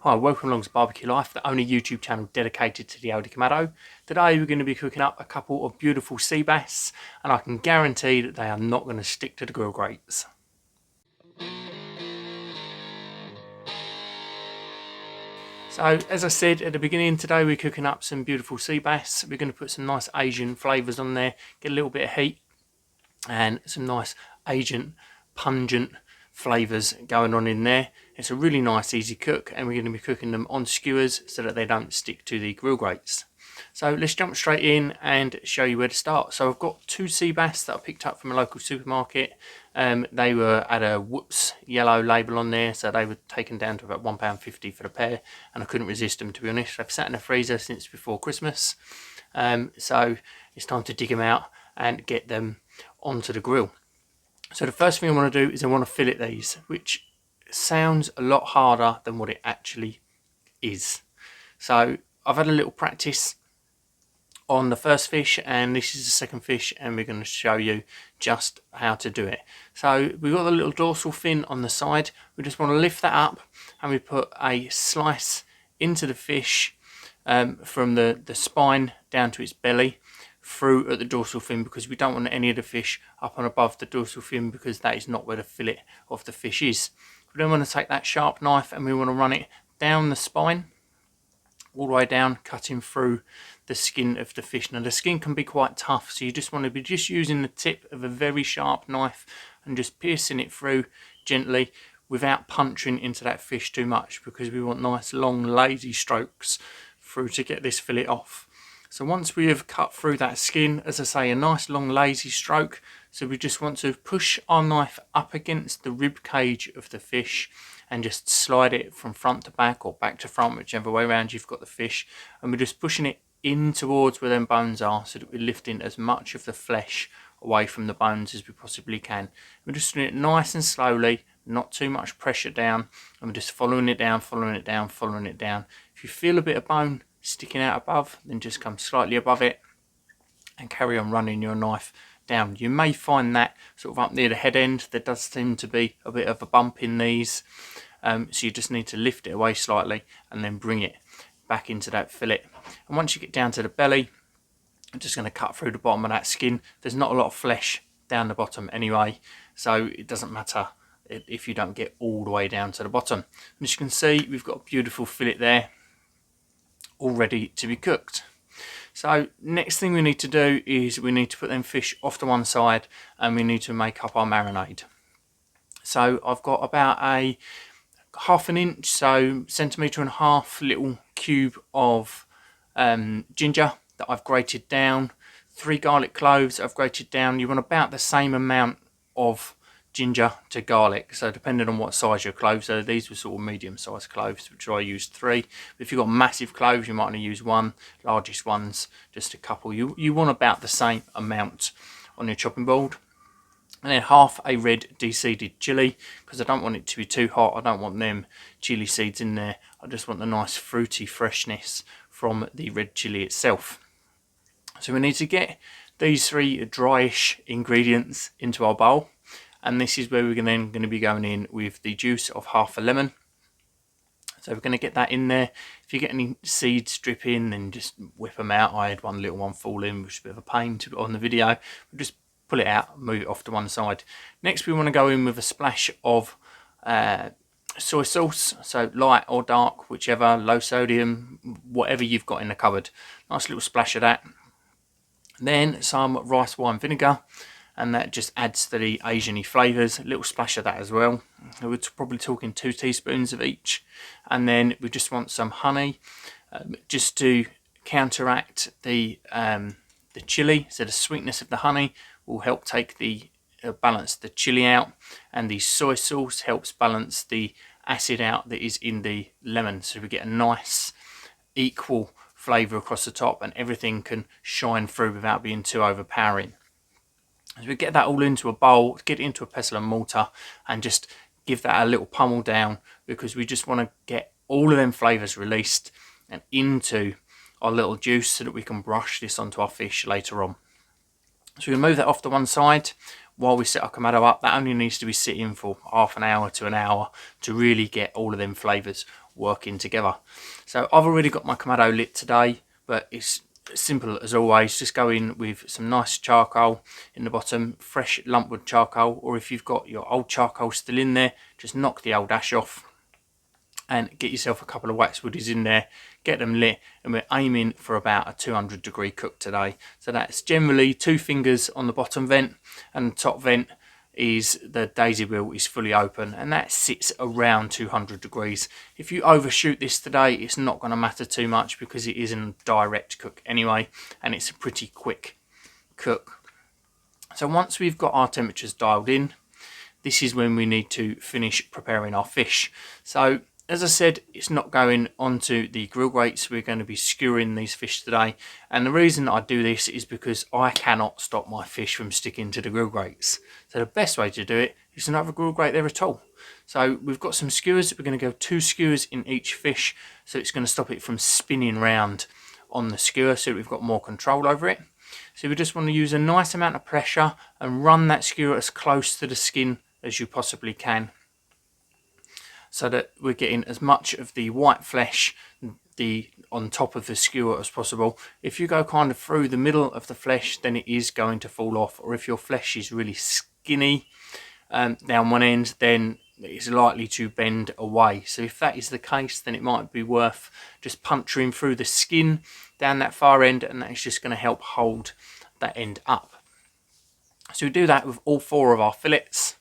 Hi, welcome along to Barbecue Life, the only YouTube channel dedicated to the aldi kamado. Today we're going to be cooking up a couple of beautiful sea bass, and I can guarantee that they are not going to stick to the grill grates. So, as I said at the beginning, today we're cooking up some beautiful sea bass. We're going to put some nice Asian flavours on there, get a little bit of heat, and some nice Asian pungent flavours going on in there. It's a really nice easy cook, and we're going to be cooking them on skewers so that they don't stick to the grill grates. So let's jump straight in and show you where to start. So I've got two sea bass that I picked up from a local supermarket. They were at a Whoops yellow label on there, so they were taken down to about £1.50 for the pair, and I couldn't resist them, to be honest. They've sat in the freezer since before Christmas, so it's time to dig them out and get them onto the grill. So the first thing I want to do is I want to fillet these, which sounds a lot harder than what it actually is. So I've had a little practice on the first fish, and this is the second fish, and we're going to show you just how to do it. So we've got the little dorsal fin on the side. We just want to lift that up, and we put a slice into the fish from the spine down to its belly, through at the dorsal fin, because we don't want any of the fish up and above the dorsal fin, because that is not where the fillet of the fish is. We then want to take that sharp knife and we want to run it down the spine, all the way down, cutting through the skin of the fish. Now the skin can be quite tough, so you just want to be just using the tip of a very sharp knife and just piercing it through gently without punching into that fish too much, because we want nice long lazy strokes through to get this fillet off. So once we have cut through that skin, as I say, a nice long lazy stroke, so we just want to push our knife up against the rib cage of the fish and just slide it from front to back or back to front, whichever way around you've got the fish, and we're just pushing it in towards where them bones are, so that we're lifting as much of the flesh away from the bones as we possibly can. We're just doing it nice and slowly, not too much pressure down, and we're just following it down, following it down, following it down. If you feel a bit of bone sticking out above, then just come slightly above it and carry on running your knife down. You may find that sort of up near the head end there does seem to be a bit of a bump in these, so you just need to lift it away slightly and then bring it back into that fillet. And once you get down to the belly, I'm just going to cut through the bottom of that skin. There's not a lot of flesh down the bottom anyway, so it doesn't matter if you don't get all the way down to the bottom. And as you can see, we've got a beautiful fillet there, all ready to be cooked. So next thing we need to do is we need to put them fish off to one side, and we need to make up our marinade. So I've got about a ½ an inch, so 1.5 cm little cube of ginger that I've grated down, 3 garlic cloves I've grated down. You want about the same amount of ginger to garlic, so depending on what size your cloves are. These were sort of medium sized cloves, which I used 3. But if you've got massive cloves, you might only use 1. Largest ones, just a couple. You want about the same amount on your chopping board. And then half a red de-seeded chilli, because I don't want it to be too hot. I don't want them chilli seeds in there. I just want the nice fruity freshness from the red chilli itself. So we need to get these 3 dryish ingredients into our bowl. And this is where we're then going to be going in with the juice of half a lemon. So we're going to get that in there. If you get any seeds dripping, then just whip them out. I had one little one fall in, which is a bit of a pain to put on the video. We'll just pull it out, move it off to one side. Next we want to go in with a splash of soy sauce, so light or dark, whichever, low sodium, whatever you've got in the cupboard. Nice little splash of that. Then some rice wine vinegar, and that just adds to the Asian-y flavours. A little splash of that as well. We're probably talking 2 teaspoons of each. And then we just want some honey, just to counteract the chilli. So the sweetness of the honey will help take the balance the chilli out, and the soy sauce helps balance the acid out that is in the lemon. So we get a nice equal flavour across the top, and everything can shine through without being too overpowering. As we get that all into a bowl, get it into a pestle and mortar, and just give that a little pummel down, because we just want to get all of them flavours released and into our little juice, so that we can brush this onto our fish later on. So we move that off to one side while we set our kamado up. That only needs to be sitting for half an hour to an hour to really get all of them flavours working together. So I've already got my kamado lit today, but it's simple as always. Just go in with some nice charcoal in the bottom, fresh lumpwood charcoal, or if you've got your old charcoal still in there, just knock the old ash off and get yourself a couple of wax woodies in there, get them lit, and we're aiming for about a 200-degree cook today. So that's generally 2 fingers on the bottom vent, and the top vent is the daisy wheel is fully open, and that sits around 200 degrees. If you overshoot this today, it's not going to matter too much because it isn't a direct cook anyway, and it's a pretty quick cook. So once we've got our temperatures dialed in, this is when we need to finish preparing our fish. So as I said, it's not going onto the grill grates. We're going to be skewering these fish today. And the reason I do this is because I cannot stop my fish from sticking to the grill grates. So the best way to do it is to not have a grill grate there at all. So we've got some skewers. We're going to go 2 skewers in each fish. So it's going to stop it from spinning round on the skewer so that we've got more control over it. So we just want to use a nice amount of pressure and run that skewer as close to the skin as you possibly can, so that we're getting as much of the white flesh on top of the skewer as possible. If you go kind of through the middle of the flesh, then it is going to fall off, or if your flesh is really skinny down one end, then it's likely to bend away. So if that is the case, then it might be worth just puncturing through the skin down that far end, and that is just going to help hold that end up. So we do that with all 4 of our fillets.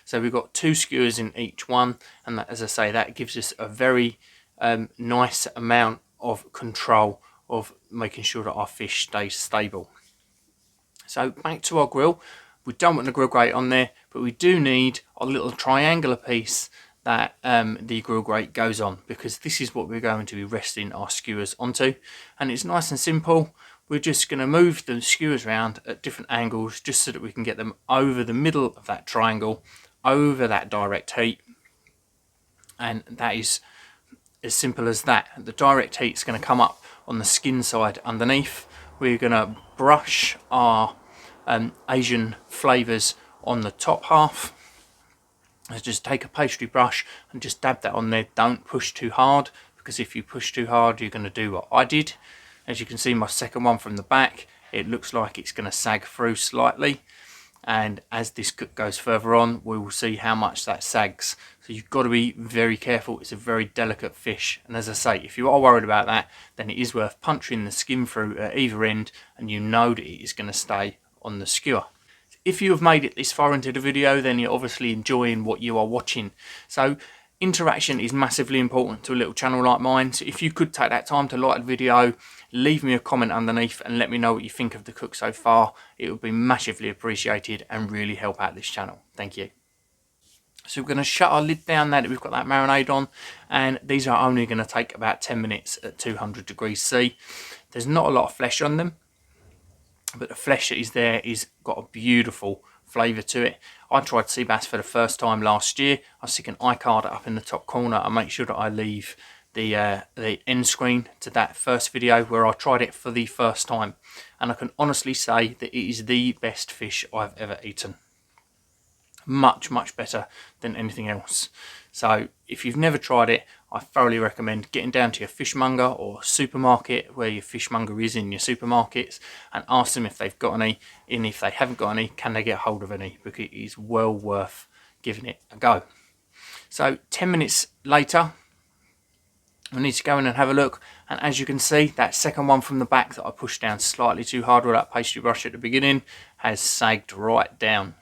So we've got 2 skewers in each one, and that, as I say, that gives us a very nice amount of control of making sure that our fish stays stable. So back to our grill. We don't want the grill grate on there, but we do need a little triangular piece that the grill grate goes on, because this is what we're going to be resting our skewers onto. And it's nice and simple. We're just going to move the skewers around at different angles just so that we can get them over the middle of that triangle, over that direct heat, and that is as simple as that. The direct heat is going to come up on the skin side underneath. We're going to brush our Asian flavours on the top half. So just take a pastry brush and just dab that on there. Don't push too hard, because if you push too hard, you're going to do what I did. As you can see, my second one from the back, it looks like it's going to sag through slightly. And as this cook goes further on, we will see how much that sags. So you've got to be very careful. It's a very delicate fish, and as I say, if you are worried about that, then it is worth punching the skin through at either end, and you know that it is going to stay on the skewer. If you have made it this far into the video, then you're obviously enjoying what you are watching. So interaction is massively important to a little channel like mine. So if you could take that time to like the video, leave me a comment underneath and let me know what you think of the cook so far. It would be massively appreciated and really help out this channel. Thank you. So we're going to shut our lid down now that we've got that marinade on, and these are only going to take about 10 minutes at 200 degrees C. There's not a lot of flesh on them, but the flesh that is there is got a beautiful flavour to it. I tried sea bass for the first time last year. I stick an iCard up in the top corner and make sure that I leave the end screen to that first video where I tried it for the first time, and I can honestly say that it is the best fish I've ever eaten. Much better than anything else. So if you've never tried it, I thoroughly recommend getting down to your fishmonger or supermarket, where your fishmonger is in your supermarkets, and ask them if they've got any, and if they haven't got any, can they get hold of any, because it is well worth giving it a go. So 10 minutes later, I need to go in and have a look, and as you can see, that second one from the back that I pushed down slightly too hard with that pastry brush at the beginning has sagged right down.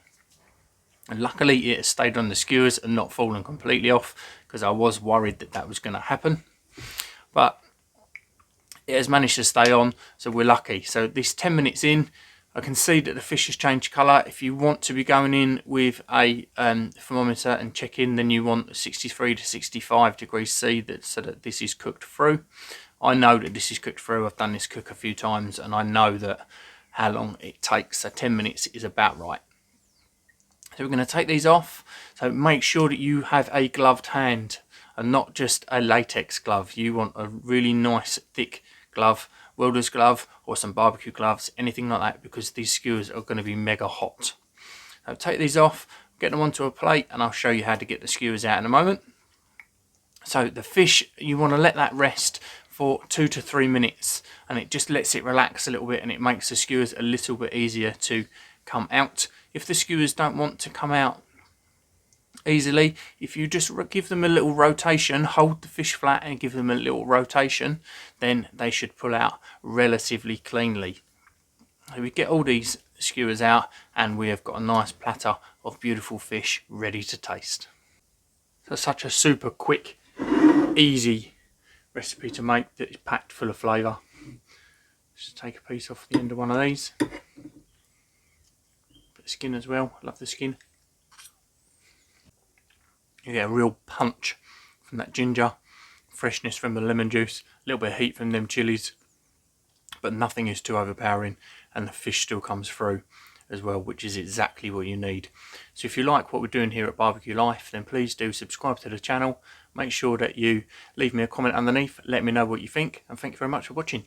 And luckily it has stayed on the skewers and not fallen completely off, because I was worried that that was going to happen. But it has managed to stay on, so we're lucky. So this 10 minutes in, I can see that the fish has changed colour. If you want to be going in with a thermometer and check in, then you want 63 to 65 degrees C, so that this is cooked through. I know that this is cooked through. I've done this cook a few times, and I know that how long it takes. So 10 minutes is about right. So we're going to take these off. So make sure that you have a gloved hand and not just a latex glove. You want a really nice thick glove, welder's glove or some barbecue gloves, anything like that, because these skewers are going to be mega hot. So take these off, get them onto a plate, and I'll show you how to get the skewers out in a moment. So the fish, you want to let that rest for 2 to 3 minutes, and it just lets it relax a little bit, and it makes the skewers a little bit easier to come out. If the skewers don't want to come out easily, if you just give them a little rotation, hold the fish flat and give them a little rotation, then they should pull out relatively cleanly. So we get all these skewers out and we have got a nice platter of beautiful fish ready to taste. So such a super quick, easy recipe to make that is packed full of flavour. Just take a piece off the end of one of these. Bit of skin as well, I love the skin. You get a real punch from that ginger, freshness from the lemon juice, a little bit of heat from them chilies, but nothing is too overpowering, and the fish still comes through as well, which is exactly what you need. So if you like what we're doing here at Barbecue Life, then please do subscribe to the channel. Make sure that you leave me a comment underneath, let me know what you think, and thank you very much for watching.